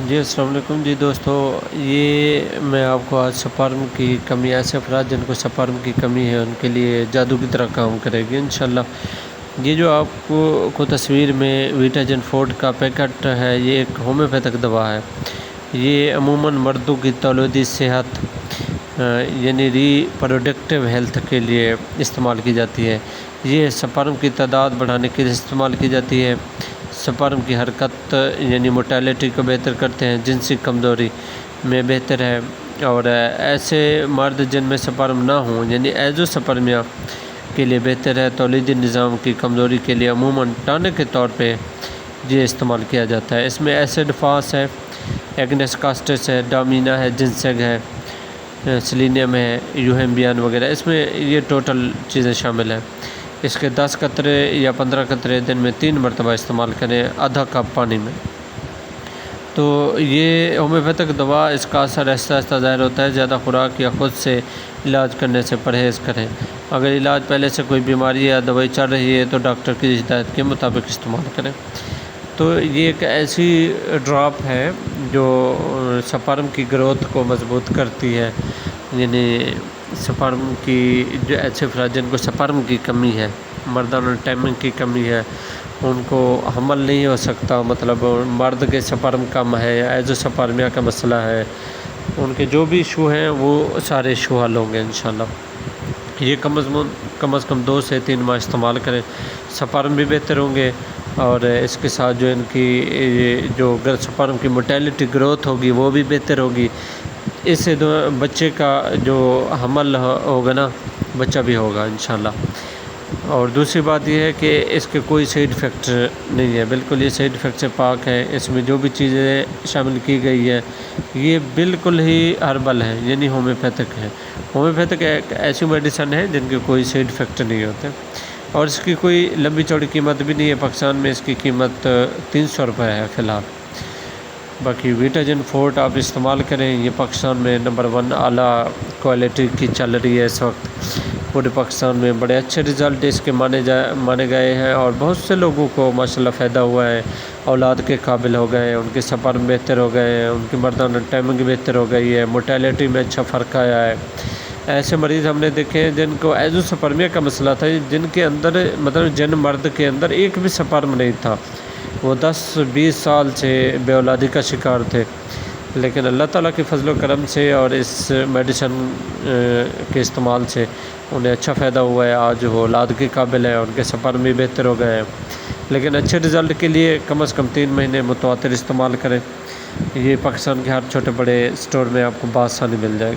جی السلام علیکم جی دوستو، یہ میں آپ کو آج سپرم کی کمی، ایسے افراد جن کو سپرم کی کمی ہے ان کے لیے جادو کی طرح کام کرے گی انشاءاللہ۔ یہ جو آپ کو تصویر میں ویٹاجن فورٹ کا پیکٹ ہے، یہ ایک ہومیوپیتھک دوا ہے۔ یہ عموماً مردوں کی تولدی صحت یعنی ری پروڈکٹیو ہیلتھ کے لیے استعمال کی جاتی ہے۔ یہ سپرم کی تعداد بڑھانے کے لیے استعمال کی جاتی ہے۔ سپرم کی حرکت یعنی موٹیلٹی کو بہتر کرتے ہیں، جنسی کمزوری میں بہتر ہے، اور ایسے مرد جن میں سپرم نہ ہوں یعنی ایزو سپرمیا کے لیے بہتر ہے۔ تولیدی نظام کی کمزوری کے لیے عموماً ٹانک کے طور پہ یہ استعمال کیا جاتا ہے۔ اس میں ایسڈ فاس ہے، ایگنس کاسٹس ہے، ڈامینا ہے، جنسنگ ہے، سیلینیم ہے، یوہیمبیان وغیرہ، اس میں یہ ٹوٹل چیزیں شامل ہیں۔ اس کے 10 قطرے یا 15 قطرے دن میں 3 مرتبہ استعمال کریں، آدھا کپ پانی میں۔ تو یہ ہومیوپیتھک دوا، اس کا اثر آہستہ آہستہ ظاہر ہوتا ہے۔ زیادہ خوراک یا خود سے علاج کرنے سے پرہیز کریں۔ اگر علاج پہلے سے کوئی بیماری یا دوائی چل رہی ہے تو ڈاکٹر کی ہدایت کے مطابق استعمال کریں۔ تو یہ ایک ایسی ڈراپ ہے جو سپرم کی گروتھ کو مضبوط کرتی ہے، یعنی سپرم کی جو ایسے افراد جن کو سپرم کی کمی ہے، مردانہ ٹائمنگ کی کمی ہے، ان کو حمل نہیں ہو سکتا، مطلب مرد کے سپرم کم ہے یا ایزو سپرمیا کا مسئلہ ہے، ان کے جو بھی ایشو ہیں وہ سارے ایشو حل ہوں گے انشاءاللہ۔ یہ کم از کم 2 سے 3 ماہ استعمال کریں، سپرم بھی بہتر ہوں گے، اور اس کے ساتھ جو ان کی جو سپرم کی موٹیلٹی گروتھ ہوگی وہ بھی بہتر ہوگی۔ اس سے بچے کا جو حمل ہوگا نا، بچہ بھی ہوگا انشاءاللہ۔ اور دوسری بات یہ ہے کہ اس کے کوئی سائیڈ افیکٹ نہیں ہے، بالکل یہ سائیڈ افیکٹ سے پاک ہے۔ اس میں جو بھی چیزیں شامل کی گئی ہے یہ بالکل ہی ہربل ہے، یعنی ہومیوپیتھک ہے۔ ہومیوپیتھک ایک ایسی میڈیسن ہے جن کے کوئی سائیڈ افیکٹ نہیں ہوتے، اور اس کی کوئی لمبی چوڑی قیمت بھی نہیں ہے۔ پاکستان میں اس کی قیمت 300 روپے ہے فی الحال۔ باقی ویٹاجن فورٹ آپ استعمال کریں، یہ پاکستان میں نمبر 1 اعلیٰ کوالٹی کی چل رہی ہے اس وقت پورے پاکستان میں۔ بڑے اچھے رزلٹ اس کے مانے گئے ہیں، اور بہت سے لوگوں کو ماشاءاللہ فائدہ ہوا ہے، اولاد کے قابل ہو گئے ہیں، ان کے سپرم بہتر ہو گئے ہیں، ان کی مردانہ ٹائمنگ بہتر ہو گئی ہے، موٹیلٹی میں اچھا فرق آیا ہے۔ ایسے مریض ہم نے دیکھے ہیں جن کو ایزو سپرمیا کا مسئلہ تھا، جن کے اندر مطلب جن مرد کے اندر ایک بھی سپرم نہیں تھا، وہ 10-20 سال سے بے اولادی کا شکار تھے، لیکن اللہ تعالیٰ کے فضل و کرم سے اور اس میڈیسن کے استعمال سے انہیں اچھا فائدہ ہوا ہے۔ آج وہ اولاد کے قابل ہیں، ان کے سپرم بھی بہتر ہو گئے ہیں۔ لیکن اچھے رزلٹ کے لیے کم از کم 3 مہینے متواتر استعمال کریں۔ یہ پاکستان کے ہر چھوٹے بڑے اسٹور میں آپ کو بآسانی مل جائے گی۔